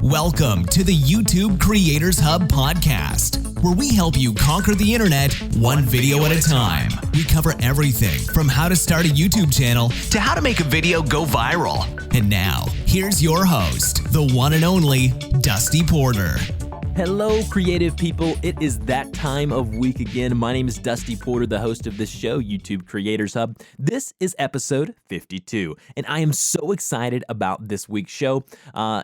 Welcome to the YouTube Creators Hub podcast, where we help you conquer the internet one video at a time. We cover everything from how to start a YouTube channel to how to make a video go viral. And now, here's your host, the one and only Dusty Porter. Hello, creative people. It is that time of week again. My name is Dusty Porter, the host of this show, YouTube Creators Hub. This is episode 52, and I am so excited about this week's show.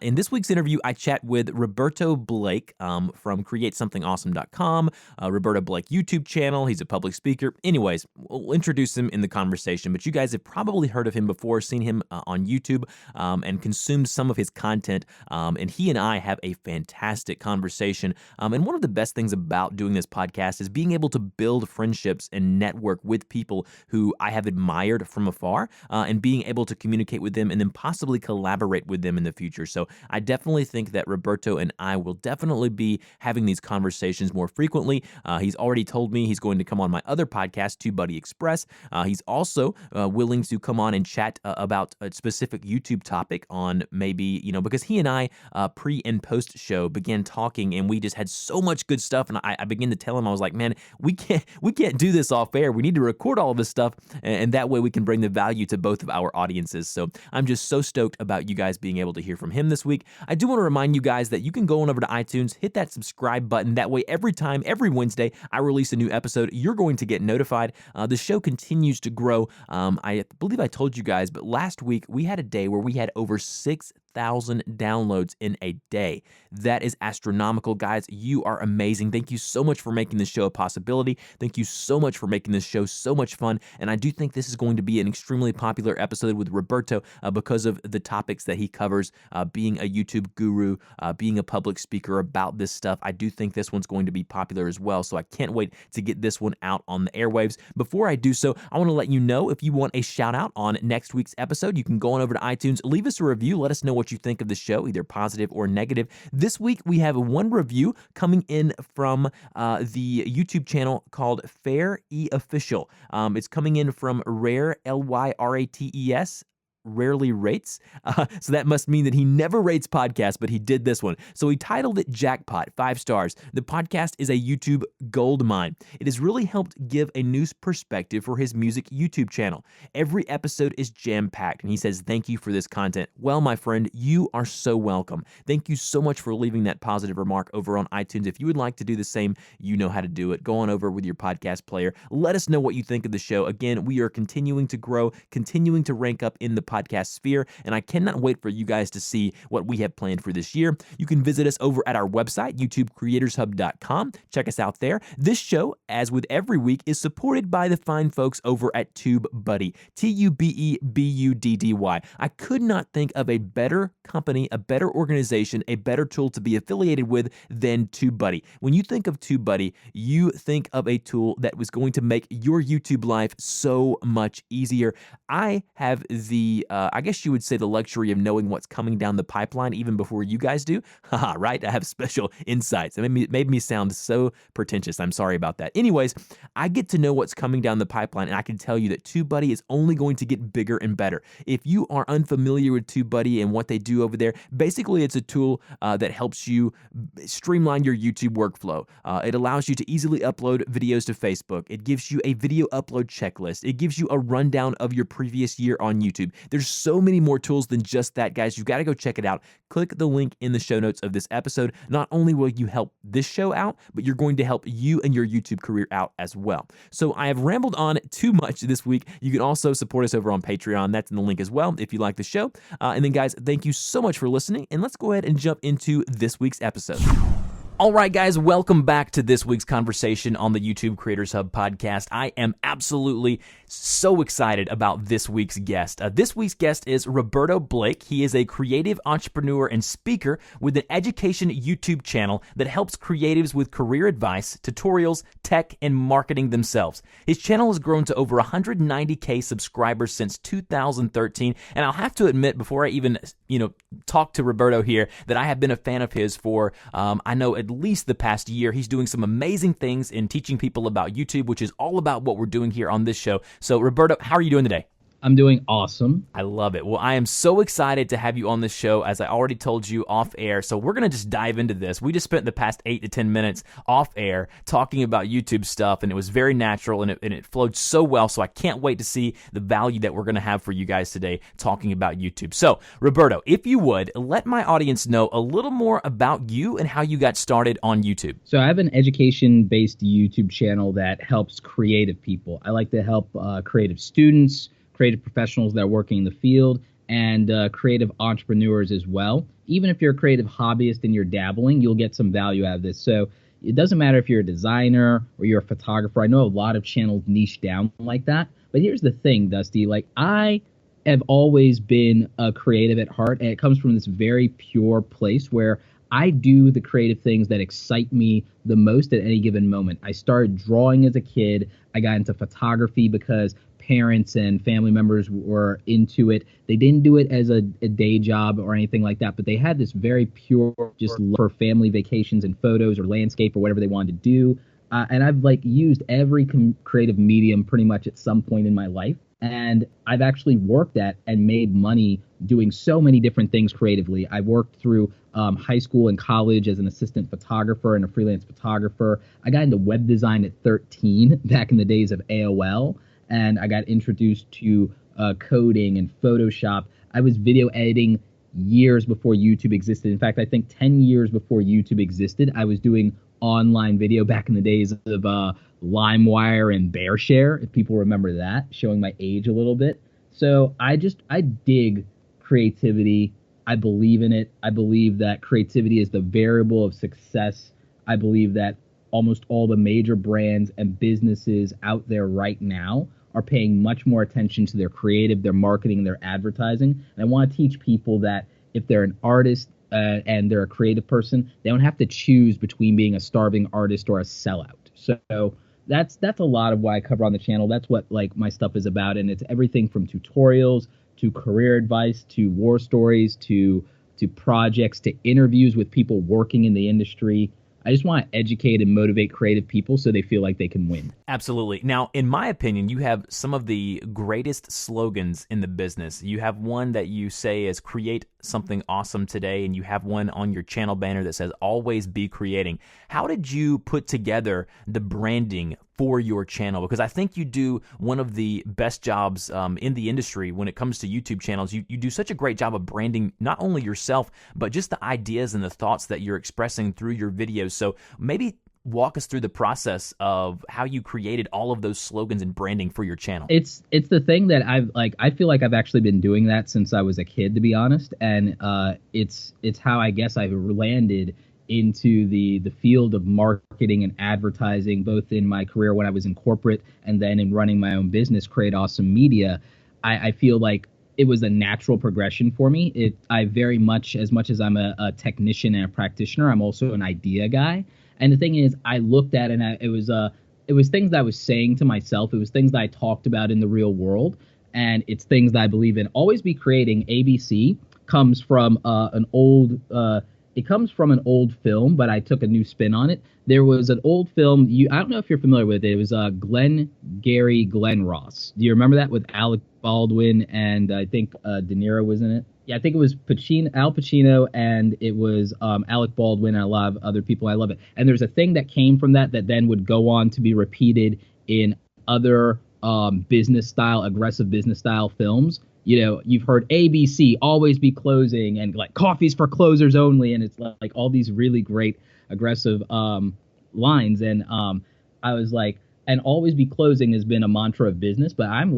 In this week's interview, I chat with Roberto Blake from CreateSomethingAwesome.com, Roberto Blake YouTube channel. He's a public speaker. Anyways, we'll introduce him in the conversation, but you guys have probably heard of him before, seen him on YouTube, and consumed some of his content, and he and I have a fantastic conversation. And one of the best things about doing this podcast is being able to build friendships and network with people who I have admired from afar, and being able to communicate with them and then possibly collaborate with them in the future. So I definitely think that Roberto and I will definitely be having these conversations more frequently. He's already told me he's going to come on my other podcast, TubeBuddy Express. He's also willing to come on and chat about a specific YouTube topic on maybe, because he and I pre and post show began talking, and we just had so much good stuff. And I began to tell him, I was like, man, we can't do this off air. We need to record all of this stuff, and that way we can bring the value to both of our audiences. So I'm just so stoked about you guys being able to hear from him this week. I do want to remind you guys that you can go on over to iTunes, hit that subscribe button. That way, every Wednesday I release a new episode, you're going to get notified. The show continues to grow. I believe I told you guys, but last week we had a day where we had over 6,000 downloads in a day. That is astronomical, guys. You are amazing. Thank you so much for making this show a possibility. Thank you so much for making this show so much fun. And I do think this is going to be an extremely popular episode with Roberto because of the topics that he covers, being a YouTube guru, being a public speaker about this stuff. I do think this one's going to be popular as well. So I can't wait to get this one out on the airwaves. Before I do so, I want to let you know if you want a shout out on next week's episode, you can go on over to iTunes, leave us a review, let us know what you think of the show, either positive or negative. This week, we have one review coming in from the YouTube channel called Fair E Official. It's coming in from Rare, Lyrates. Rarely rates. So that must mean that he never rates podcasts, but he did this one. So he titled it Jackpot, 5 stars. The podcast is a YouTube gold mine. It has really helped give a new perspective for his music YouTube channel. Every episode is jam-packed, and he says, thank you for this content. Well, my friend, you are so welcome. Thank you so much for leaving that positive remark over on iTunes. If you would like to do the same, you know how to do it. Go on over with your podcast player. Let us know what you think of the show. Again, we are continuing to grow, continuing to rank up in the podcast sphere, and I cannot wait for you guys to see what we have planned for this year. You can visit us over at our website, youtubecreatorshub.com. Check us out there. This show, as with every week, is supported by the fine folks over at TubeBuddy, TubeBuddy. I could not think of a better company, a better organization, a better tool to be affiliated with than TubeBuddy. When you think of TubeBuddy, you think of a tool that was going to make your YouTube life so much easier. I have I guess you would say the luxury of knowing what's coming down the pipeline even before you guys do. Haha, right? I have special insights. It made me sound so pretentious. I'm sorry about that. Anyways, I get to know what's coming down the pipeline, and I can tell you that TubeBuddy is only going to get bigger and better. If you are unfamiliar with TubeBuddy and what they do over there, basically it's a tool that helps you streamline your YouTube workflow. It allows you to easily upload videos to Facebook. It gives you a video upload checklist. It gives you a rundown of your previous year on YouTube. There's so many more tools than just that, guys. You got to go check it out. Click the link in the show notes of this episode. Not only will you help this show out, but you're going to help you and your YouTube career out as well. So I have rambled on too much this week. You can also support us over on Patreon. That's in the link as well if you like the show. And then, guys, thank you so much for listening. And let's go ahead and jump into this week's episode. All right, guys, welcome back to this week's conversation on the YouTube Creators Hub podcast. I am absolutely so excited about this week's guest. This week's guest is Roberto Blake. He is a creative entrepreneur and speaker with an education YouTube channel that helps creatives with career advice, tutorials, tech, and marketing themselves. His channel has grown to over 190K subscribers since 2013, and I'll have to admit, before I even, talk to Roberto here, that I have been a fan of his for, I know, at least the past year. He's doing some amazing things in teaching people about YouTube, which is all about what we're doing here on this show. So, Roberto, how are you doing today? I'm doing awesome. I love it. Well, I am so excited to have you on the show, as I already told you off air. So we're going to just dive into this. We just spent the past 8 to 10 minutes off air talking about YouTube stuff, and it was very natural, and it flowed so well. So I can't wait to see the value that we're going to have for you guys today talking about YouTube. So, Roberto, if you would, let my audience know a little more about you and how you got started on YouTube. So I have an education-based YouTube channel that helps creative people. I like to help creative students, creative professionals that are working in the field, and creative entrepreneurs as well. Even if you're a creative hobbyist and you're dabbling, you'll get some value out of this. So it doesn't matter if you're a designer or you're a photographer. I know a lot of channels niche down like that. But here's the thing, Dusty. Like, I have always been a creative at heart, and it comes from this very pure place where I do the creative things that excite me the most at any given moment. I started drawing as a kid. I got into photography because parents and family members were into it. They didn't do it as a day job or anything like that, but they had this very pure just love for family vacations and photos or landscape or whatever they wanted to do. And I've used every creative medium pretty much at some point in my life. And I've actually worked at and made money doing so many different things creatively. I worked through high school and college as an assistant photographer and a freelance photographer. I got into web design at 13 back in the days of AOL. And I got introduced to coding and Photoshop. I was video editing years before YouTube existed. In fact, I think 10 years before YouTube existed, I was doing online video back in the days of LimeWire and BearShare, if people remember that, showing my age a little bit. So I dig creativity. I believe in it. I believe that creativity is the variable of success. I believe that almost all the major brands and businesses out there right now are paying much more attention to their creative, their marketing, their advertising. And I want to teach people that if they're an artist and they're a creative person, they don't have to choose between being a starving artist or a sellout. So that's a lot of what I cover on the channel. That's what my stuff is about. And it's everything from tutorials to career advice to war stories to projects to interviews with people working in the industry. I just want to educate and motivate creative people so they feel like they can win. Absolutely. Now, in my opinion, you have some of the greatest slogans in the business. You have one that you say is create something awesome today, and you have one on your channel banner that says always be creating. How did you put together the branding for your channel? Because I think you do one of the best jobs in the industry when it comes to YouTube channels. You do such a great job of branding not only yourself, but just the ideas and the thoughts that you're expressing through your videos. So maybe walk us through the process of how you created all of those slogans and branding for your channel. It's the thing that I feel like I've actually been doing that since I was a kid, to be honest. And it's how I guess I've landed into the field of marketing and advertising, both in my career when I was in corporate and then in running my own business, Create Awesome Media. I feel like it was a natural progression for me. I very much as I'm a technician and a practitioner, I'm also an idea guy. And the thing is, I looked at it and it was things that I was saying to myself. It was things that I talked about in the real world. And it's things that I believe in. Always Be Creating, ABC, comes from an old film, but I took a new spin on it. There was an old film, I don't know if you're familiar with it. It was Glenn Ross. Do you remember that, with Alec Baldwin and I think De Niro was in it? Yeah, I think it was Al Pacino, and it was Alec Baldwin and a lot of other people. I love it. And there's a thing that came from that then would go on to be repeated in other aggressive business style films. You know, you've heard ABC, always be closing, and coffee's for closers only, and it's all these really great aggressive lines. And I was and always be closing has been a mantra of business, but I'm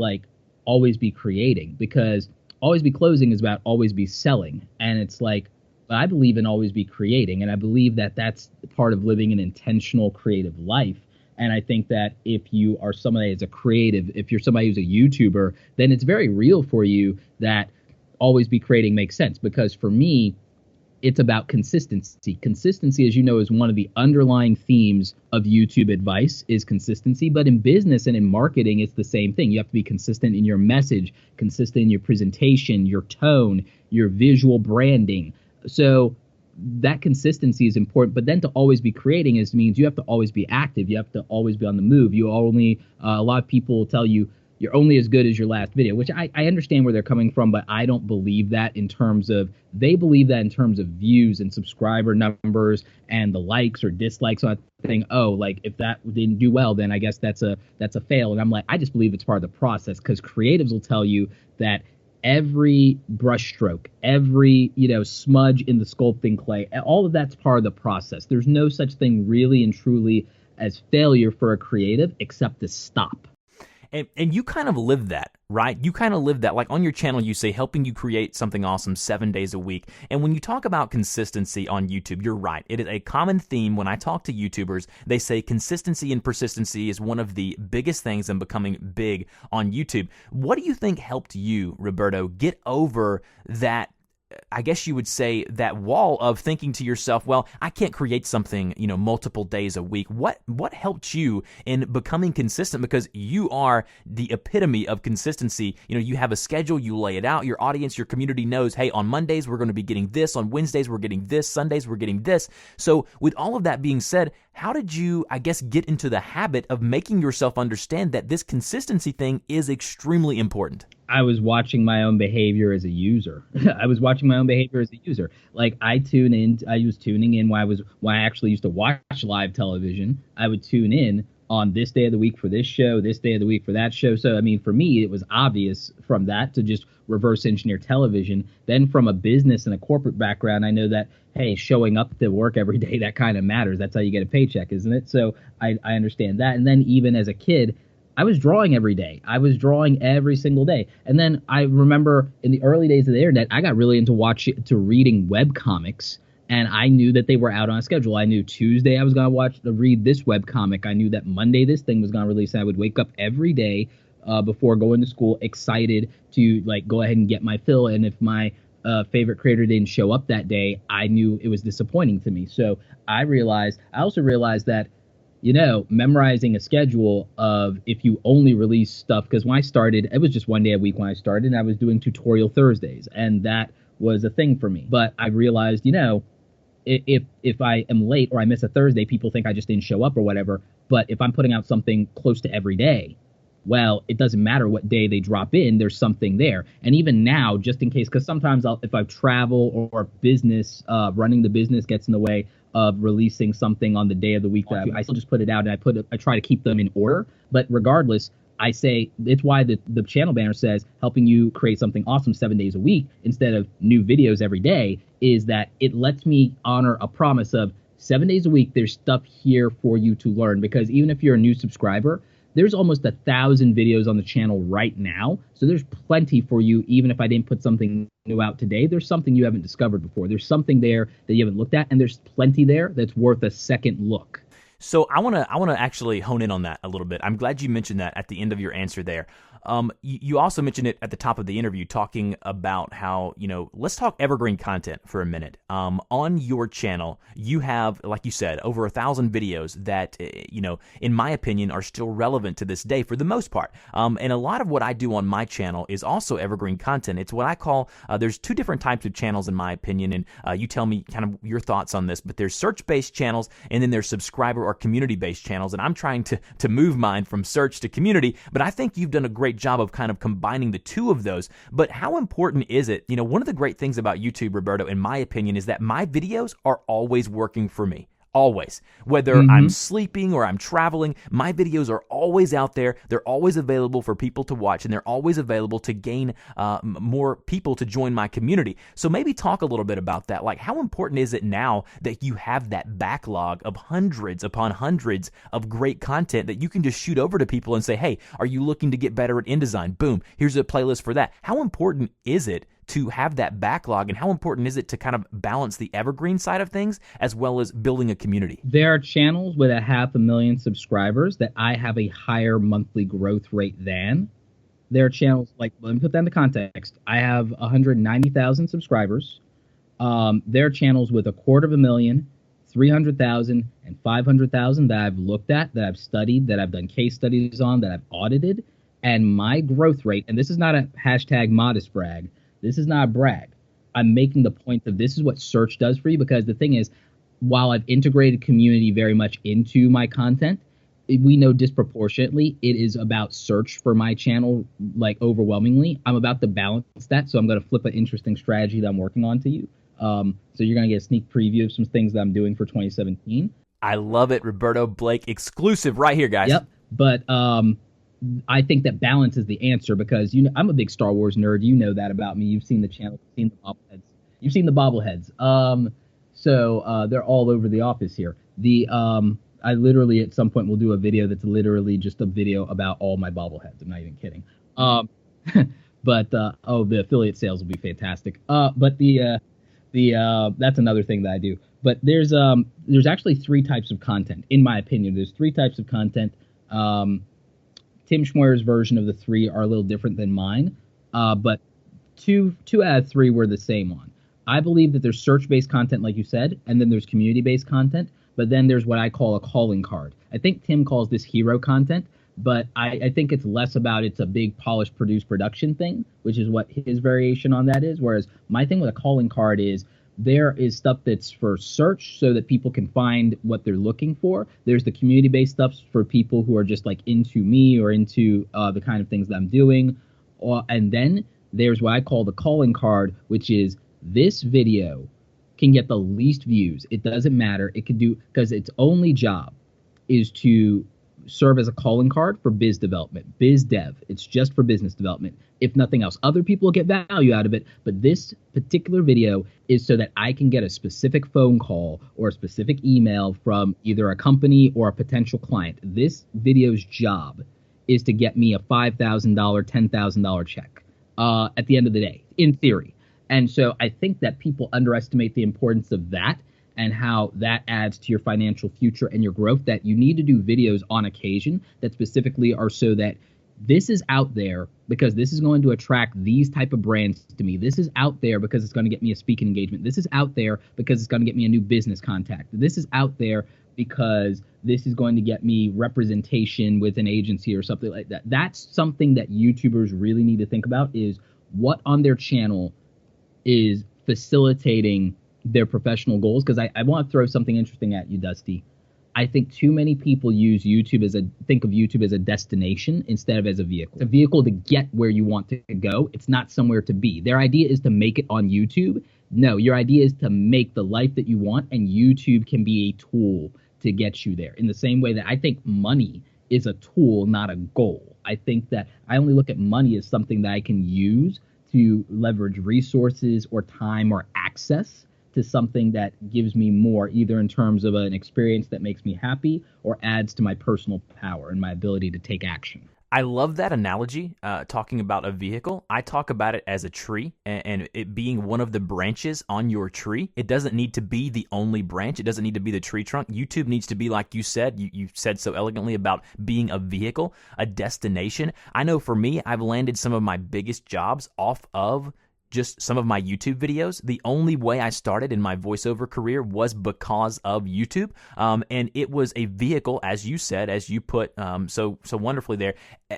always be creating, because always be closing is about always be selling. And it's but I believe in always be creating, and I believe that that's part of living an intentional creative life. And I think that if you are somebody that's a creative, if you're somebody who's a YouTuber, then it's very real for you that always be creating makes sense. Because for me, it's about consistency. Consistency, as you know, is one of the underlying themes of YouTube advice, is consistency. But in business and in marketing, it's the same thing. You have to be consistent in your message, consistent in your presentation, your tone, your visual branding. So that consistency is important. But then to always be creating means you have to always be active. You have to always be on the move. A lot of people will tell you, you're only as good as your last video, which I understand where they're coming from, but I don't believe that in terms of, they believe that in terms of views and subscriber numbers and the likes or dislikes on a thing. Oh, like if that didn't do well, then I guess that's a fail. And I'm like, I just believe it's part of the process, because creatives will tell you that every brush stroke, every, smudge in the sculpting clay, all of that's part of the process. There's no such thing really and truly as failure for a creative except to stop. And you kind of live that, right? You kind of live that. Like on your channel, you say helping you create something awesome 7 days a week. And when you talk about consistency on YouTube, you're right. It is a common theme when I talk to YouTubers. They say consistency and persistency is one of the biggest things in becoming big on YouTube. What do you think helped you, Roberto, get over that, I guess you would say, that wall of thinking to yourself, well, I can't create something, multiple days a week. What helped you in becoming consistent? Because you are the epitome of consistency. You have a schedule, you lay it out, your audience, your community knows, hey, on Mondays, we're going to be getting this. On Wednesdays, we're getting this. Sundays, we're getting this. So with all of that being said, how did you, I guess, get into the habit of making yourself understand that this consistency thing is extremely important? I was watching my own behavior as a user. Like I was tuning in when I actually used to watch live television. I would tune in on this day of the week for this show, this day of the week for that show. So, I mean, for me, it was obvious from that to just reverse engineer television. Then from a business and a corporate background, I know that, hey, showing up to work every day, that kind of matters. That's how you get a paycheck, isn't it? So I understand that. And then even as a kid, I was drawing every day. I was drawing every single day. And then I remember in the early days of the internet, I got really into reading web comics, and I knew that they were out on a schedule. I knew Tuesday I was going to read this web comic. I knew that Monday this thing was going to release. And I would wake up every day before going to school excited to go ahead and get my fill. And if my favorite creator didn't show up that day, I knew it was disappointing to me. So I also realized that memorizing a schedule of if you only release stuff, because when I started, it was just 1 day a week when I started, and I was doing tutorial Thursdays, and that was a thing for me. But I realized, if I am late or I miss a Thursday, people think I just didn't show up or whatever. But if I'm putting out something close to every day, well, it doesn't matter what day they drop in, there's something there. And even now, just in case, because sometimes if I travel or business, running the business gets in the way of releasing something on the day of the week, that I still just put it out, and I try to keep them in order. But regardless, I say it's why the channel banner says helping you create something awesome 7 days a week instead of new videos every day, is that it lets me honor a promise of 7 days a week. There's stuff here for you to learn, because even if you're a new subscriber, there's almost 1,000 videos on the channel right now. So there's plenty for you. Even if I didn't put something new out today, there's something you haven't discovered before. There's something there that you haven't looked at, and there's plenty there that's worth a second look. So I want to actually hone in on that a little bit. I'm glad you mentioned that at the end of your answer there. You also mentioned it at the top of the interview, talking about how, let's talk evergreen content for a minute. On your channel, you have, like you said, over 1,000 videos that, in my opinion, are still relevant to this day for the most part. And a lot of what I do on my channel is also evergreen content. It's what I call, there's two different types of channels in my opinion, and you tell me kind of your thoughts on this, but there's search-based channels, and then there's subscriber or community-based channels, and I'm trying to move mine from search to community, but I think you've done a great job of kind of combining the two of those. But how important is it? One of the great things about YouTube, Roberto, in my opinion, is that my videos are always working for me. Always. Whether I'm sleeping or I'm traveling, my videos are always out there. They're always available for people to watch, and they're always available to gain more people to join my community. So maybe talk a little bit about that. Like, how important is it now that you have that backlog of hundreds upon hundreds of great content that you can just shoot over to people and say, hey, are you looking to get better at InDesign? Boom, here's a playlist for that. How important is it to have that backlog, and how important is it to kind of balance the evergreen side of things as well as building a community? There are channels with 500,000 subscribers that I have a higher monthly growth rate than. There are channels, let me put that into context. I have 190,000 subscribers. There are channels with 250,000, 300,000, and 500,000 that I've looked at, that I've studied, that I've done case studies on, that I've audited, and my growth rate, and this is not a hashtag modest brag, this is not a brag. I'm making the point that this is what search does for you, because the thing is, while I've integrated community very much into my content, we know disproportionately it is about search for my channel, like overwhelmingly. I'm about to balance that, so I'm going to flip an interesting strategy that I'm working on to you. So you're going to get a sneak preview of some things that I'm doing for 2017. I love it. Roberto Blake exclusive right here, guys. Yep. But I think that balance is the answer, because I'm a big Star Wars nerd. You know that about me. You've seen the channel, you've seen the bobbleheads. You've seen the bobbleheads. So they're all over the office here. I literally at some point will do a video that's literally just a video about all my bobbleheads. I'm not even kidding. But the affiliate sales will be fantastic. But that's another thing that I do. But there's actually 3 types of content, in my opinion. There's 3 types of content. Tim Schmoyer's version of the 3 are a little different than mine, but two out of 3 were the same on. I believe that there's search-based content, like you said, and then there's community-based content, but then there's what I call a calling card. I think Tim calls this hero content, but I think it's less about it's a big polished produced production thing, which is what his variation on that is, whereas my thing with a calling card is there is stuff that's for search so that people can find what they're looking for. There's the community-based stuff for people who are just like into me or into the kind of things that I'm doing. And then there's what I call the calling card, which is this video can get the least views. It doesn't matter. It could do, because its only job is to serve as a calling card for biz development, biz dev. It's just for business development, if nothing else. Other people will get value out of it, but this particular video is so that I can get a specific phone call or a specific email from either a company or a potential client. This video's job is to get me a $5,000, $10,000 check at the end of the day, in theory. And so I think that people underestimate the importance of that and how that adds to your financial future and your growth, that you need to do videos on occasion that specifically are so that this is out there because this is going to attract these type of brands to me. This is out there because it's going to get me a speaking engagement. This is out there because it's going to get me a new business contact. This is out there because this is going to get me representation with an agency or something like that. That's something that YouTubers really need to think about, is what on their channel is facilitating their professional goals. Because I want to throw something interesting at you, Dusty. I think too many people think of YouTube as a destination instead of as a vehicle. It's a vehicle to get where you want to go. It's not somewhere to be. Their idea is to make it on YouTube. No, your idea is to make the life that you want, and YouTube can be a tool to get you there. In the same way that I think money is a tool, not a goal. I think that I only look at money as something that I can use to leverage resources or time or access to something that gives me more, either in terms of an experience that makes me happy or adds to my personal power and my ability to take action. I love that analogy, talking about a vehicle. I talk about it as a tree and it being one of the branches on your tree. It doesn't need to be the only branch. It doesn't need to be the tree trunk. YouTube needs to be, like you said, you said so elegantly about being a vehicle, a destination. I know for me, I've landed some of my biggest jobs off of just some of my YouTube videos. The only way I started in my voiceover career was because of YouTube. And it was a vehicle, as you said, as you put so wonderfully there,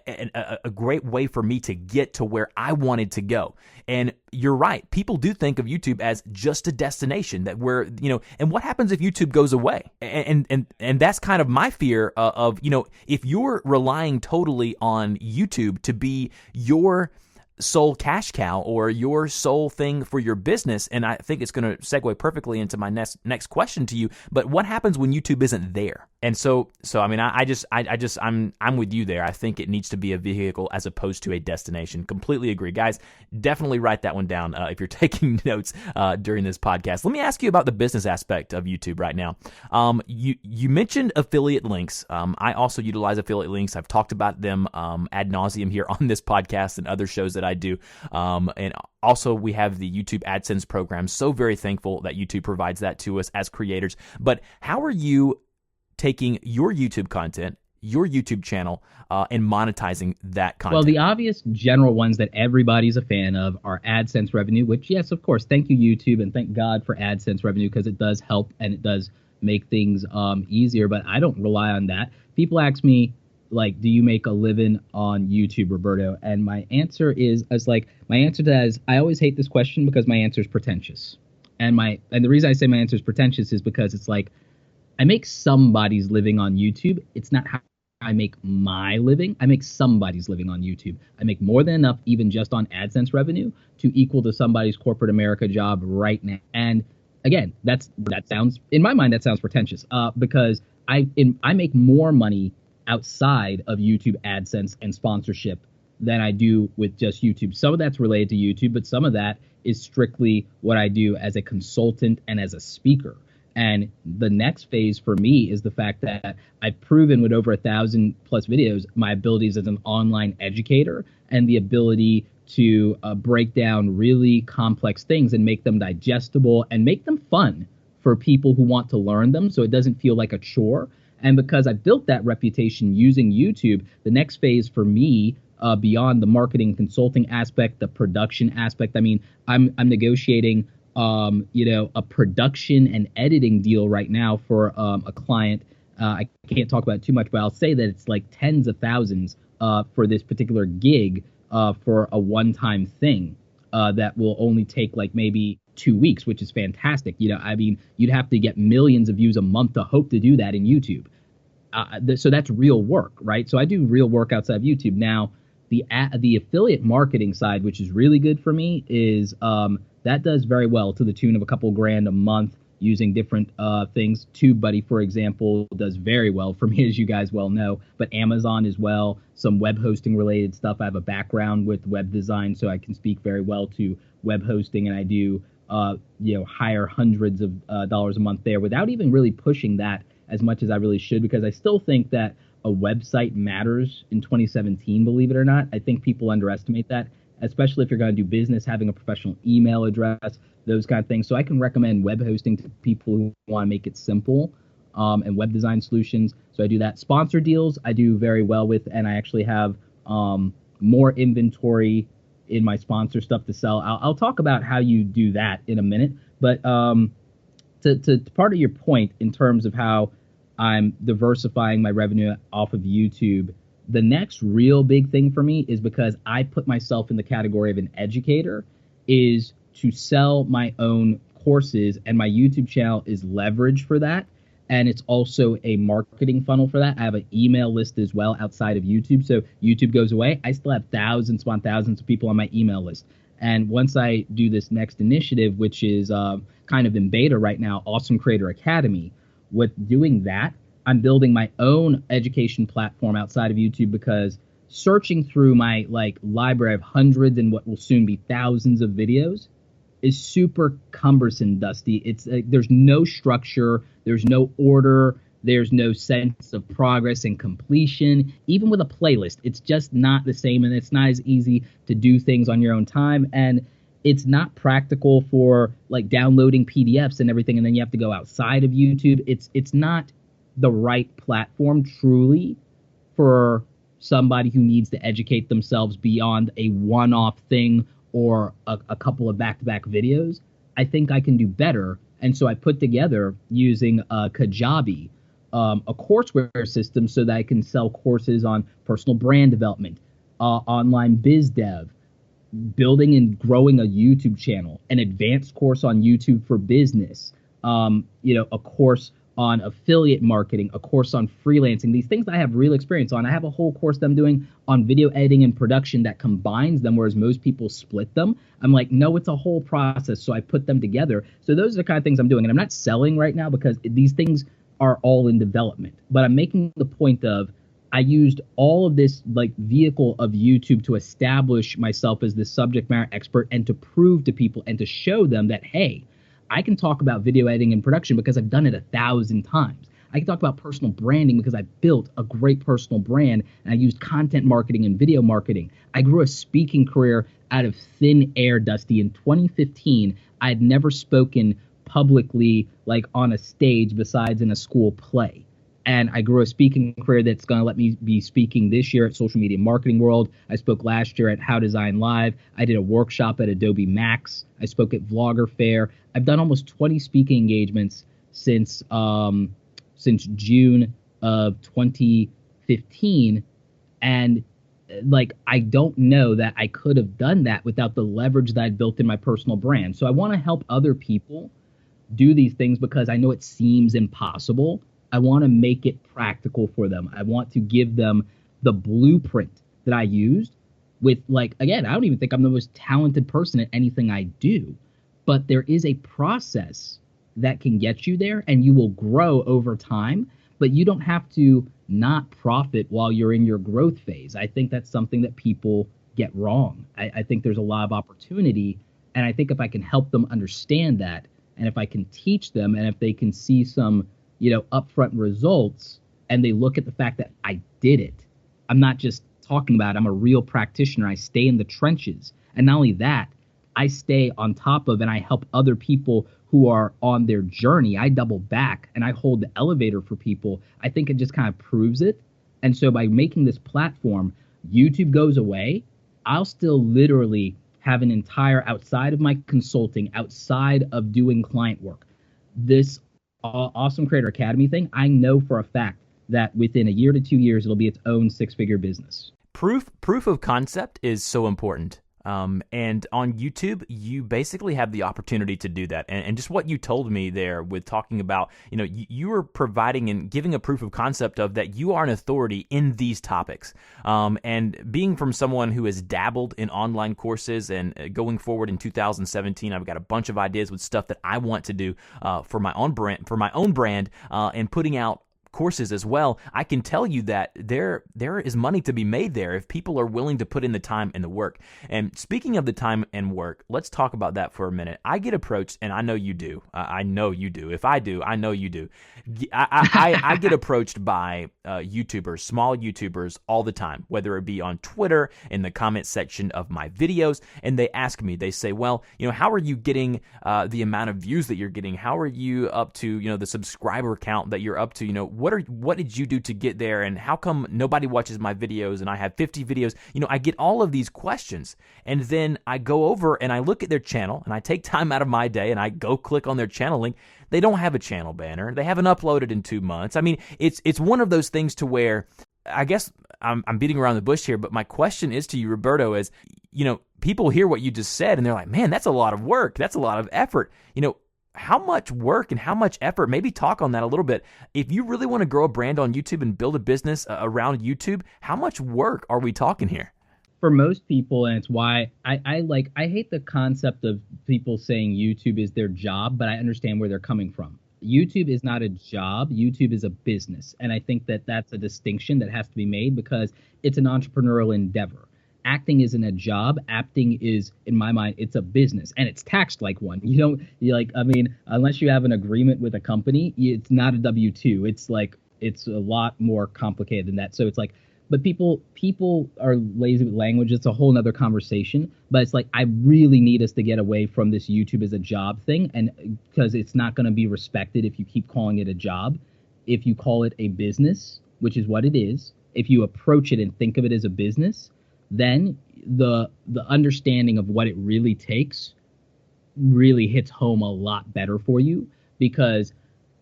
a great way for me to get to where I wanted to go. And you're right. People do think of YouTube as just a destination that where, and what happens if YouTube goes away? And that's kind of my fear of, if you're relying totally on YouTube to be your sole cash cow or your sole thing for your business, and I think it's going to segue perfectly into my next question to you. But what happens when YouTube isn't there? And so I mean, I'm with you there. I think it needs to be a vehicle as opposed to a destination. Completely agree, guys. Definitely write that one down if you're taking notes during this podcast. Let me ask you about the business aspect of YouTube right now. You mentioned affiliate links. I also utilize affiliate links. I've talked about them ad nauseum here on this podcast and other shows that I do. And also, we have the YouTube AdSense program. So very thankful that YouTube provides that to us as creators. But how are you taking your YouTube content, your YouTube channel, and monetizing that content? Well, the obvious general ones that everybody's a fan of are AdSense revenue, which, yes, of course, thank you, YouTube, and thank God for AdSense revenue, because it does help and it does make things easier, but I don't rely on that. People ask me, like, do you make a living on YouTube, Roberto? And my answer to that is, I always hate this question because my answer is pretentious. And the reason I say my answer is pretentious is because it's like, I make somebody's living on YouTube. It's not how I make my living. I make somebody's living on YouTube. I make more than enough, even just on AdSense revenue, to equal to somebody's corporate America job right now. And again, that sounds, in my mind, that sounds pretentious, because I make more money outside of YouTube AdSense and sponsorship than I do with just YouTube. Some of that's related to YouTube, but some of that is strictly what I do as a consultant and as a speaker. And the next phase for me is the fact that I've proven with over 1,000+ videos my abilities as an online educator and the ability to break down really complex things and make them digestible and make them fun for people who want to learn them, so it doesn't feel like a chore. And because I built that reputation using YouTube, the next phase for me, beyond the marketing consulting aspect, the production aspect, I mean, I'm negotiating a production and editing deal right now for a client. I can't talk about it too much, but I'll say that it's like tens of thousands for this particular gig for a one-time thing that will only take like maybe 2 weeks, which is fantastic. I mean, you'd have to get millions of views a month to hope to do that in YouTube. So that's real work, right? So I do real work outside of YouTube. Now, the affiliate marketing side, which is really good for me, is that does very well to the tune of a couple grand a month using different things. TubeBuddy, for example, does very well for me, as you guys well know, but Amazon as well, some web hosting related stuff. I have a background with web design, so I can speak very well to web hosting, and I do hire hundreds of dollars a month there without even really pushing that as much as I really should, because I still think that a website matters in 2017, believe it or not. I think people underestimate that, especially if you're going to do business, having a professional email address, those kind of things. So I can recommend web hosting to people who want to make it simple, and web design solutions. So I do that. Sponsor deals I do very well with, and I actually have more inventory in my sponsor stuff to sell. I'll talk about how you do that in a minute. But to part of your point in terms of how I'm diversifying my revenue off of YouTube, the next real big thing for me is, because I put myself in the category of an educator, is to sell my own courses, and my YouTube channel is leverage for that. And it's also a marketing funnel for that. I have an email list as well outside of YouTube. So YouTube goes away, I still have thousands upon thousands of people on my email list. And once I do this next initiative, which is kind of in beta right now, Awesome Creator Academy, with doing that, I'm building my own education platform outside of YouTube, because searching through my library of hundreds and what will soon be thousands of videos is super cumbersome, Dusty. It's there's no structure, there's no order, there's no sense of progress and completion. Even with a playlist, it's just not the same, and it's not as easy to do things on your own time, and it's not practical for downloading PDFs and everything, and then you have to go outside of YouTube. It's not the right platform truly for somebody who needs to educate themselves beyond a one-off thing or a couple of back-to-back videos. I think I can do better, and so I put together, using Kajabi, a courseware system so that I can sell courses on personal brand development, online biz dev, building and growing a YouTube channel, an advanced course on YouTube for business, a course on affiliate marketing, a course on freelancing, these things I have real experience on. I have a whole course that I'm doing on video editing and production that combines them, whereas most people split them. I'm like, no, it's a whole process, so I put them together. So those are the kind of things I'm doing, and I'm not selling right now because these things are all in development. But I'm making the point of, I used all of this vehicle of YouTube to establish myself as this subject matter expert, and to prove to people and to show them that, hey, I can talk about video editing and production because I've done it 1,000 times. I can talk about personal branding because I built a great personal brand, and I used content marketing and video marketing. I grew a speaking career out of thin air, Dusty. In 2015, I had never spoken publicly on a stage besides in a school play. And I grew a speaking career that's going to let me be speaking this year at Social Media Marketing World. I spoke last year at How Design Live. I did a workshop at Adobe Max. I spoke at Vlogger Fair. I've done almost 20 speaking engagements since June of 2015. And I don't know that I could have done that without the leverage that I'd built in my personal brand. So I want to help other people do these things because I know it seems impossible. I want to make it practical for them. I want to give them the blueprint that I used with, like, again, I don't even think I'm the most talented person at anything I do, but there is a process that can get you there, and you will grow over time, but you don't have to not profit while you're in your growth phase. I think that's something that people get wrong. I think there's a lot of opportunity, and I think if I can help them understand that, and if I can teach them, and if they can see some, upfront results, and they look at the fact that I did it, I'm not just talking about it, I'm a real practitioner. I stay in the trenches. And not only that, I stay on top of and I help other people who are on their journey. I double back and I hold the elevator for people. I think it just kind of proves it. And so by making this platform, YouTube goes away, I'll still literally have an entire, outside of my consulting, outside of doing client work, this Awesome Creator Academy thing, I know for a fact that within a year to 2 years, it'll be its own six-figure business. Proof of concept is so important. And on YouTube, you basically have the opportunity to do that. And just what you told me there with talking about, you were providing and giving a proof of concept of that you are an authority in these topics. And being from someone who has dabbled in online courses and going forward in 2017, I've got a bunch of ideas with stuff that I want to do for my own brand, and putting out courses as well. I can tell you that there is money to be made there if people are willing to put in the time and the work. And speaking of the time and work, let's talk about that for a minute. I get approached, and I know you do. I know you do. If I do, I know you do. I get approached by YouTubers, small YouTubers, all the time, whether it be on Twitter, in the comment section of my videos, and they ask me, they say, well, how are you getting the amount of views that you're getting? How are you up to, the subscriber count that you're up to? What did you do to get there, and how come nobody watches my videos and I have 50 videos? I get all of these questions, and then I go over and I look at their channel, and I take time out of my day and I go click on their channel link. They don't have a channel banner. They haven't uploaded in 2 months. I mean, it's one of those things to where, I guess I'm beating around the bush here, but my question is to you, Roberto, is, people hear what you just said and they're like, man, that's a lot of work. That's a lot of effort. How much work and how much effort, maybe talk on that a little bit. If you really want to grow a brand on YouTube and build a business around YouTube, how much work are we talking here? For most people, and it's why I hate the concept of people saying YouTube is their job, but I understand where they're coming from. YouTube is not a job. YouTube is a business. And I think that that's a distinction that has to be made because it's an entrepreneurial endeavor. Acting isn't a job. Acting is, in my mind, it's a business, and it's taxed like one. Unless you have an agreement with a company, it's not a W-2. It's a lot more complicated than that. So it's like, but people are lazy with language. It's a whole nother conversation. But it's like, I really need us to get away from this YouTube as a job thing, and because it's not going to be respected if you keep calling it a job. If you call it a business, which is what it is, if you approach it and think of it as a business, then the understanding of what it really takes really hits home a lot better for you, because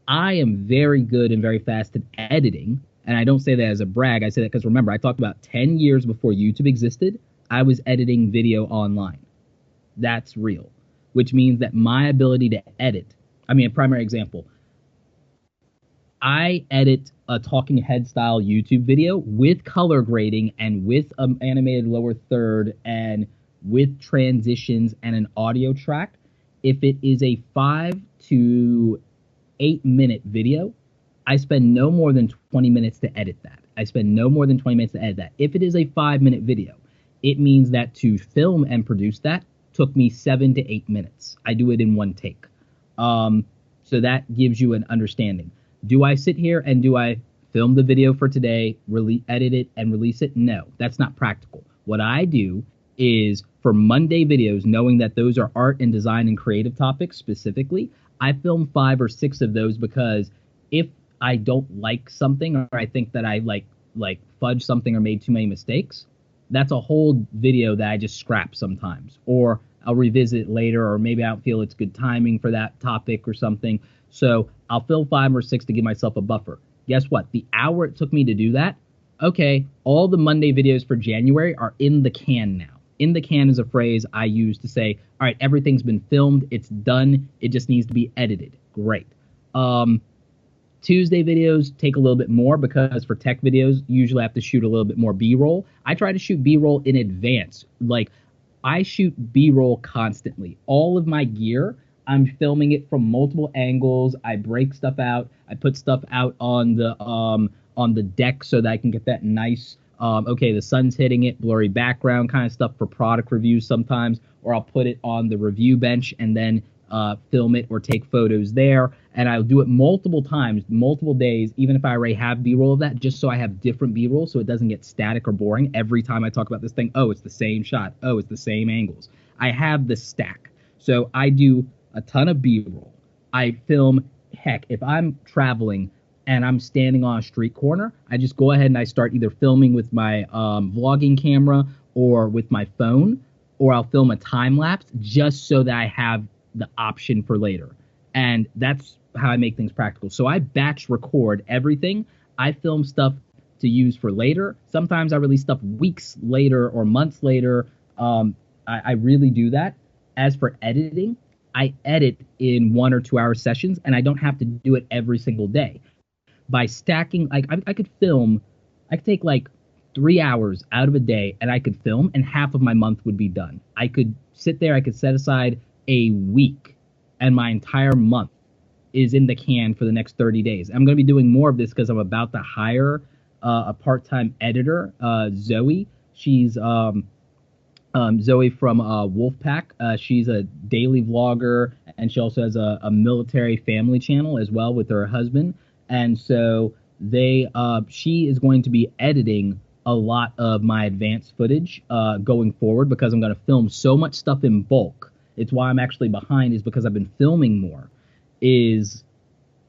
I am very good and very fast at editing. And I don't say that as a brag. I say that because, remember, I talked about 10 years before YouTube existed, I was editing video online. That's real, which means that my ability to edit, a primary example, I edit a talking head style YouTube video with color grading and with an animated lower third and with transitions and an audio track. If it is a 5 to 8 minute video, I spend no more than 20 minutes to edit that. If it is a 5-minute video, it means that to film and produce that took me 7 to 8 minutes. I do it in one take. So that gives you an understanding. Do I sit here and do I film the video for today, edit it, and release it? No, that's not practical. What I do is, for Monday videos, knowing that those are art and design and creative topics specifically, I film 5 or 6 of those, because if I don't like something, or I think that I like fudged something or made too many mistakes, that's a whole video that I just scrap sometimes, or I'll revisit it later, or maybe I don't feel it's good timing for that topic or something. So I'll film 5 or 6 to give myself a buffer. Guess what? The hour it took me to do that, okay, all the Monday videos for January are in the can now. In the can is a phrase I use to say, all right, everything's been filmed, it's done, it just needs to be edited. Great. Tuesday videos take a little bit more because for tech videos, usually I have to shoot a little bit more B-roll. I try to shoot B-roll in advance. Like, I shoot B-roll constantly. All of my gear, I'm filming it from multiple angles. I break stuff out. I put stuff out on the deck so that I can get that nice, okay, the sun's hitting it, blurry background kind of stuff for product reviews sometimes, or I'll put it on the review bench and then film it or take photos there. And I'll do it multiple times, multiple days, even if I already have B-roll of that, just so I have different B-roll so it doesn't get static or boring. Every time I talk about this thing, oh, it's the same shot. Oh, it's the same angles. I have the stack. So I do a ton of B-roll. I film, heck, if I'm traveling and I'm standing on a street corner, I just go ahead and I start either filming with my vlogging camera or with my phone, or I'll film a time lapse just so that I have the option for later. And that's how I make things practical. So I batch record everything. I film stuff to use for later. Sometimes I release stuff weeks later or months later. I really do that. As for editing, I edit in 1 or 2 hour sessions, and I don't have to do it every single day. By stacking, like I could take like 3 hours out of a day and I could film, and half of my month would be done. I could sit there, I could set aside a week, and my entire month is in the can for the next 30 days. I'm going to be doing more of this because I'm about to hire a part-time editor, Zoe. She's Zoe from Wolfpack. She's a daily vlogger, and she also has a military family channel as well with her husband. And so she is going to be editing a lot of my advanced footage going forward, because I'm going to film so much stuff in bulk. It's why I'm actually behind, is because I've been filming more, is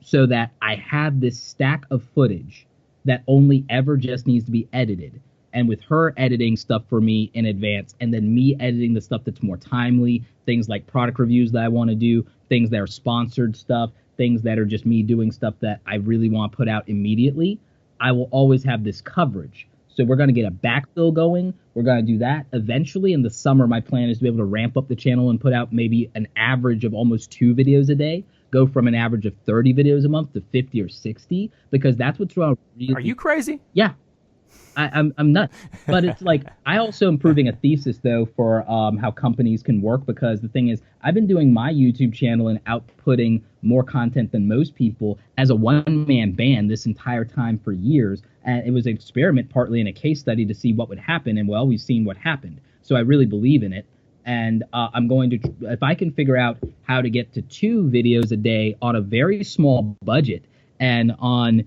so that I have this stack of footage that only ever just needs to be edited. And with her editing stuff for me in advance, and then me editing the stuff that's more timely, things like product reviews that I want to do, things that are sponsored stuff, things that are just me doing stuff that I really want to put out immediately, I will always have this coverage. So we're going to get a backfill going. We're going to do that. Eventually in the summer, my plan is to be able to ramp up the channel and put out maybe an average of almost 2 videos a day, go from an average of 30 videos a month to 50 or 60, because that's what's wrong. Really. Are you crazy? Yeah. I'm nuts. But it's like, I also am proving a thesis, though, for how companies can work, because the thing is, I've been doing my YouTube channel and outputting more content than most people as a one-man band this entire time for years. And it was an experiment, partly in a case study, to see what would happen. And, well, we've seen what happened. So I really believe in it. And I'm going to, if I can figure out how to get to 2 videos a day on a very small budget, and on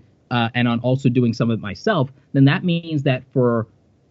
also doing some of it myself, then that means that for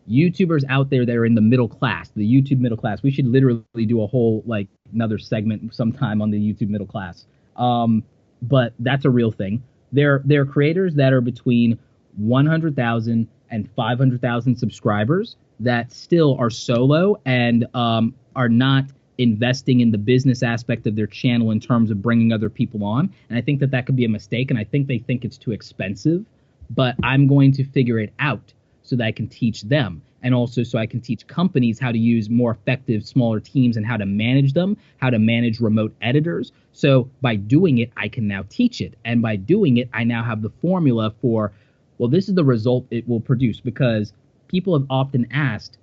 YouTubers out there that are in the middle class, the YouTube middle class, we should literally do a whole, like, another segment sometime on the YouTube middle class. But that's a real thing. There are creators that are between 100,000 and 500,000 subscribers that still are solo and are not investing in the business aspect of their channel in terms of bringing other people on. And I think that could be a mistake, and I think they think it's too expensive. But I'm going to figure it out so that I can teach them, and also so I can teach companies how to use more effective, smaller teams and how to manage them, how to manage remote editors. So by doing it, I can now teach it. And by doing it, I now have the formula for, well, this is the result it will produce. Because people have often asked,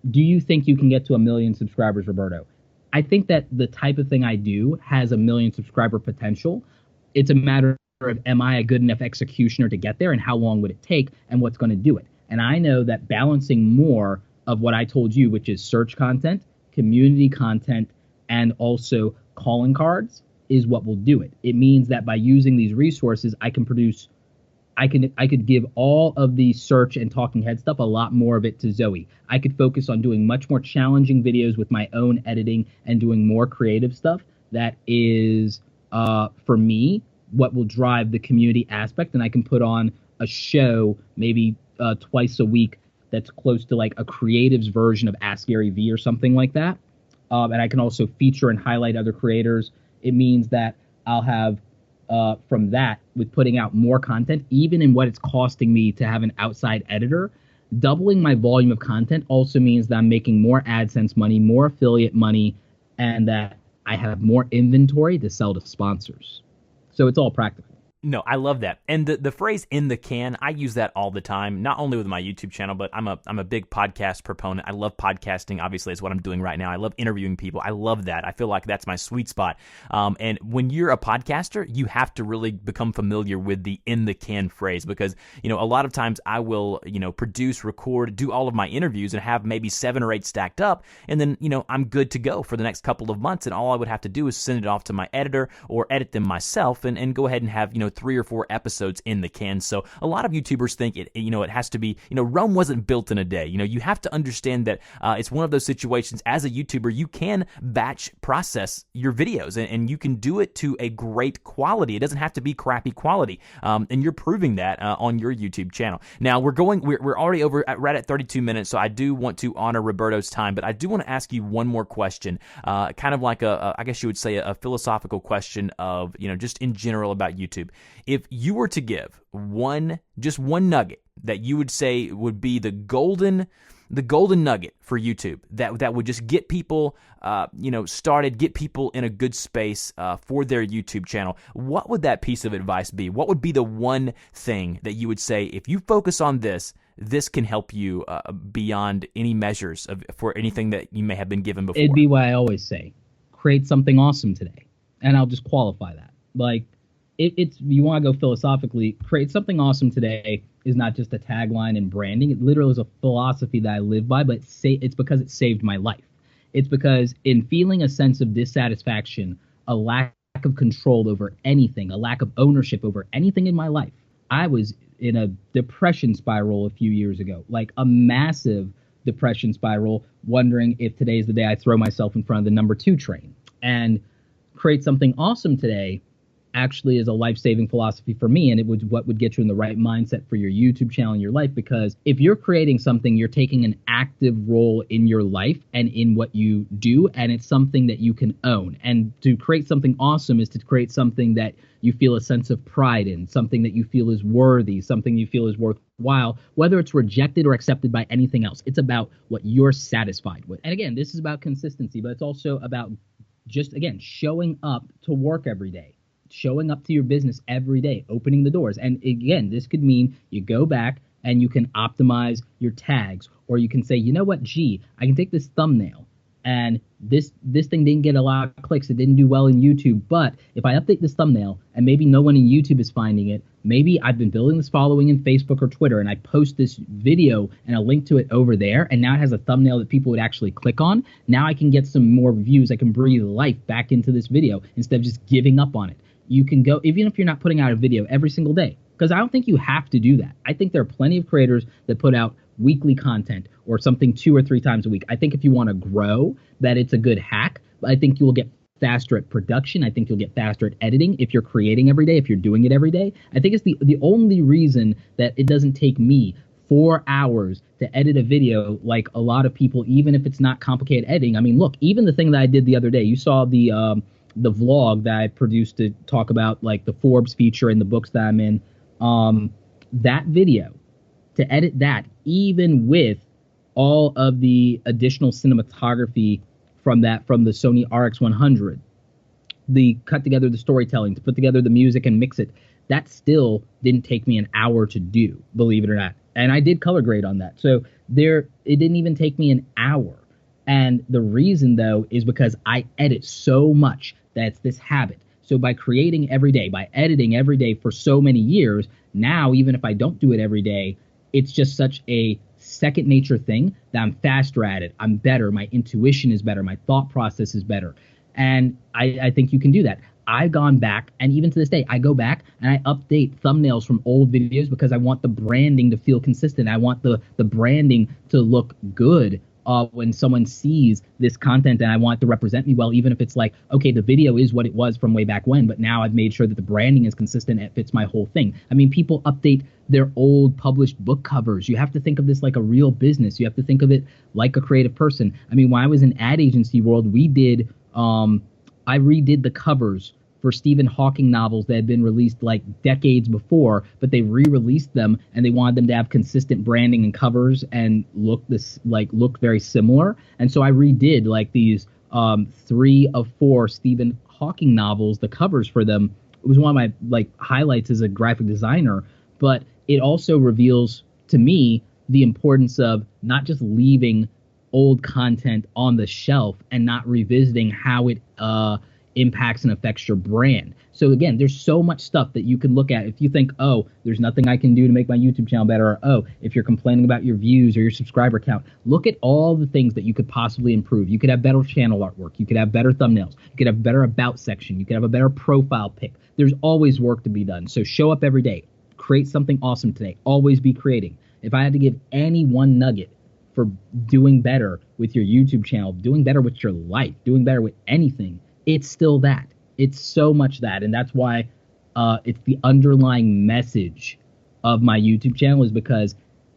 do you think you can get to 1 million subscribers, Roberto? I think that the type of thing I do has 1 million subscriber potential. It's a matter of, am I a good enough executioner to get there, and how long would it take, and what's going to do it? And I know that balancing more of what I told you, which is search content, community content, and also calling cards, is what will do it. It means that by using these resources, I can produce, I could give all of the search and talking head stuff, a lot more of it, to Zoe. I could focus on doing much more challenging videos with my own editing and doing more creative stuff that is, for me, what will drive the community aspect. And I can put on a show maybe twice a week that's close to like a creative's version of Ask Gary V or something like that. And I can also feature and highlight other creators. It means that I'll have, from that, with putting out more content, even in what it's costing me to have an outside editor, doubling my volume of content also means that I'm making more AdSense money, more affiliate money, and that I have more inventory to sell to sponsors. So it's all practical. No, I love that. And the phrase "in the can," I use that all the time, not only with my YouTube channel, but I'm a big podcast proponent. I love podcasting. Obviously, it's what I'm doing right now. I love interviewing people. I love that. I feel like that's my sweet spot. And when you're a podcaster, you have to really become familiar with the "in the can" phrase, because, a lot of times I will, produce, record, do all of my interviews and have maybe 7 or 8 stacked up. And then, I'm good to go for the next couple of months. And all I would have to do is send it off to my editor or edit them myself and go ahead and have, 3 or 4 episodes in the can. So a lot of YouTubers think it has to be, Rome wasn't built in a day. You have to understand that it's one of those situations as a YouTuber, you can batch process your videos and you can do it to a great quality. It doesn't have to be crappy quality. And you're proving that on your YouTube channel. Now we're already right at 32 minutes. So I do want to honor Roberto's time, but I do want to ask you one more question, kind of like I guess you would say a philosophical question of, just in general about YouTube. If you were to give just one nugget that you would say would be the golden nugget for YouTube that would just get people, started, get people in a good space for their YouTube channel, what would that piece of advice be? What would be the one thing that you would say, if you focus on this can help you beyond any measures for anything that you may have been given before? It'd be what I always say: create something awesome today. And I'll just qualify that. Like, it's you want to go philosophically, create something awesome today is not just a tagline and branding. It literally is a philosophy that I live by, but it's because it saved my life. It's because in feeling a sense of dissatisfaction, a lack of control over anything, a lack of ownership over anything in my life, I was in a depression spiral a few years ago, like a massive depression spiral, wondering if today is the day I throw myself in front of the number 2 train. And create something awesome today actually is a life-saving philosophy for me, and it was what would get you in the right mindset for your YouTube channel and your life, because if you're creating something, you're taking an active role in your life and in what you do, and it's something that you can own. And to create something awesome is to create something that you feel a sense of pride in, something that you feel is worthy, something you feel is worthwhile, whether it's rejected or accepted by anything else. It's about what you're satisfied with. And again, this is about consistency, but it's also about just, again, showing up to work every day. Showing up to your business every day, opening the doors. And again, this could mean you go back and you can optimize your tags, or you can say, you know what, I can take this thumbnail and this thing didn't get a lot of clicks. It didn't do well in YouTube. But if I update this thumbnail and maybe no one in YouTube is finding it, maybe I've been building this following in Facebook or Twitter and I post this video and a link to it over there, and now it has a thumbnail that people would actually click on. Now I can get some more views. I can breathe life back into this video instead of just giving up on it. You can go, even if you're not putting out a video every single day, because I don't think you have to do that. I think there are plenty of creators that put out weekly content or something 2 or 3 times a week. I think if you want to grow, that it's a good hack. But I think you will get faster at production. I think you'll get faster at editing if you're creating every day, if you're doing it every day. I think it's the only reason that it doesn't take me 4 hours to edit a video like a lot of people, even if it's not complicated editing. I mean, look, even the thing that I did the other day, you saw the vlog that I produced to talk about like the Forbes feature and the books that I'm in, that video, to edit that, even with all of the additional cinematography from the Sony RX100, the cut together the storytelling, to put together the music and mix it, that still didn't take me an hour to do, believe it or not. And I did color grade on that. So it didn't even take me an hour. And the reason, though, is because I edit so much. That's this habit. So by creating every day, by editing every day for so many years, now even if I don't do it every day, it's just such a second nature thing that I'm faster at it. I'm better. My intuition is better. My thought process is better. And I think you can do that. I've gone back, and even to this day, I go back and I update thumbnails from old videos because I want the branding to feel consistent. I want the branding to look good when someone sees this content, and I want it to represent me well, even if it's like, okay, the video is what it was from way back when, but now I've made sure that the branding is consistent and it fits my whole thing. I mean, people update their old published book covers. You have to think of this like a real business. You have to think of it like a creative person. I mean, when I was in ad agency world, I redid the covers for Stephen Hawking novels that had been released like decades before, but they re-released them and they wanted them to have consistent branding and covers and look very similar. And so I redid like these 3 of 4 Stephen Hawking novels, the covers for them, It was one of my like highlights as a graphic designer, but it also reveals to me the importance of not just leaving old content on the shelf and not revisiting how it impacts and affects your brand. So again, there's so much stuff that you can look at. If you think, oh, there's nothing I can do to make my YouTube channel better, or oh, if you're complaining about your views or your subscriber count, look at all the things that you could possibly improve. You could have better channel artwork. You could have better thumbnails. You could have better about section. You could have a better profile pic. There's always work to be done. So show up every day. Create something awesome today. Always be creating. If I had to give any one nugget for doing better with your YouTube channel, doing better with your life, doing better with anything, it's still that. It's so much that. And that's why it's the underlying message of my YouTube channel, is because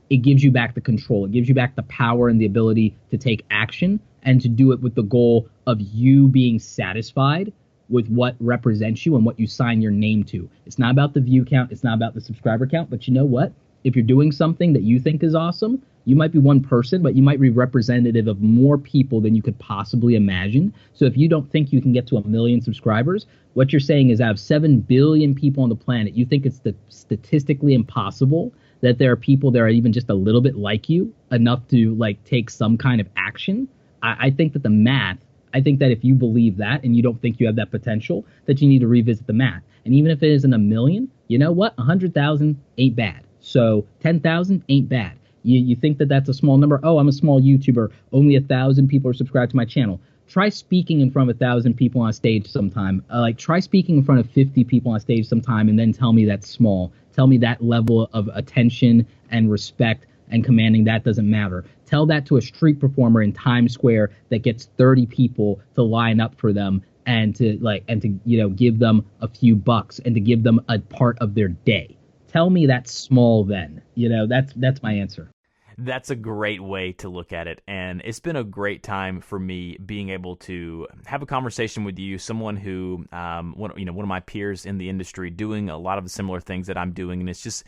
it gives you back the control. It gives you back the power and the ability to take action and to do it with the goal of you being satisfied with what represents you and what you sign your name to. It's not about the view count. It's not about the subscriber count. But you know what? If you're doing something that you think is awesome, you might be one person, but you might be representative of more people than you could possibly imagine. So if you don't think you can get to 1 million subscribers, what you're saying is out of 7 billion people on the planet, you think it's statistically impossible that there are people that are even just a little bit like you, enough to like take some kind of action. I think that the math, I think that if you believe that and you don't think you have that potential, that you need to revisit the math. And even if it isn't 1 million, you know what? 100,000 ain't bad. So 10,000 ain't bad. You think that that's a small number? Oh, I'm a small YouTuber. Only 1,000 people are subscribed to my channel. Try speaking in front of 1,000 people on stage sometime. Try speaking in front of 50 people on stage sometime, and then tell me that's small. Tell me that level of attention and respect and commanding that doesn't matter. Tell that to a street performer in Times Square that gets 30 people to line up for them and to give them a few bucks and to give them a part of their day. Tell me that's small then. That's my answer. That's a great way to look at it, and it's been a great time for me being able to have a conversation with you, someone who, one of my peers in the industry, doing a lot of the similar things that I'm doing, and it's just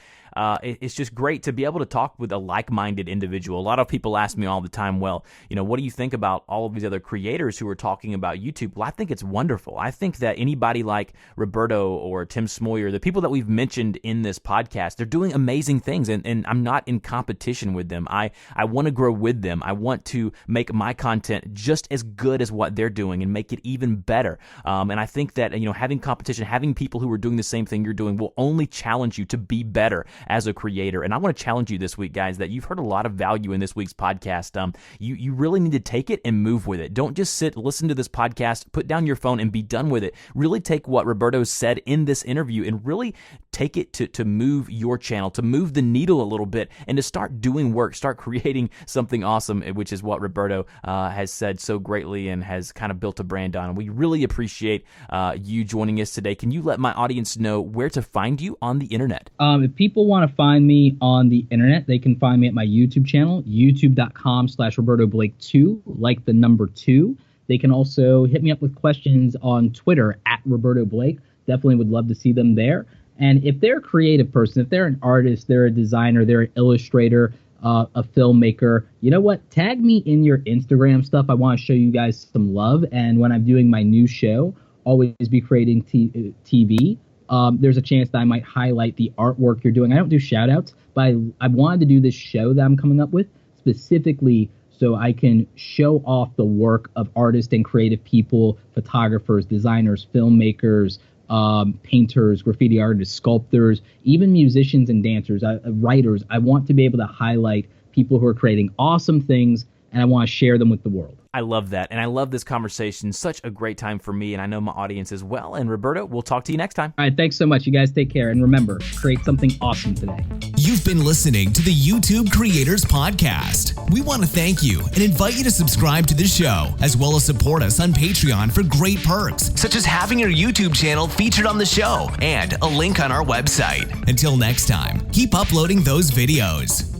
great to be able to talk with a like-minded individual. A lot of people ask me all the time, well, what do you think about all of these other creators who are talking about YouTube? Well, I think it's wonderful. I think that anybody like Roberto or Tim Smoyer, the people that we've mentioned in this podcast, they're doing amazing things, and I'm not in competition with them. I want to grow with them. I want to make my content just as good as what they're doing and make it even better. And I think that, having competition, having people who are doing the same thing you're doing will only challenge you to be better as a creator. And I want to challenge you this week, guys, that you've heard a lot of value in this week's podcast. You really need to take it and move with it. Don't just listen to this podcast, put down your phone and be done with it. Really take what Roberto said in this interview and really take it to move your channel, to move the needle a little bit, and to start doing work, start creating something awesome, which is what Roberto has said so greatly and has kind of built a brand on. We really appreciate you joining us today. Can you let my audience know where to find you on the internet? If people want to find me on the internet, they can find me at my YouTube channel, youtube.com/RobertoBlake2, like the number 2. They can also hit me up with questions on Twitter at Roberto Blake. Definitely would love to see them there. And if they're a creative person, if they're an artist, they're a designer, they're an illustrator, a filmmaker, you know what? Tag me in your Instagram stuff. I want to show you guys some love. And when I'm doing my new show, Always Be Creating TV, there's a chance that I might highlight the artwork you're doing. I don't do shout outs, but I wanted to do this show that I'm coming up with specifically so I can show off the work of artists and creative people, photographers, designers, filmmakers, painters, graffiti artists, sculptors, even musicians and dancers, writers. I want to be able to highlight people who are creating awesome things, and I want to share them with the world. I love that, and I love this conversation. Such a great time for me, and I know my audience as well. And Roberto, we'll talk to you next time. All right, thanks so much. You guys take care, and remember, create something awesome today. You've been listening to the YouTube Creators Podcast. We want to thank you and invite you to subscribe to the show, as well as support us on Patreon for great perks, such as having your YouTube channel featured on the show and a link on our website. Until next time, keep uploading those videos.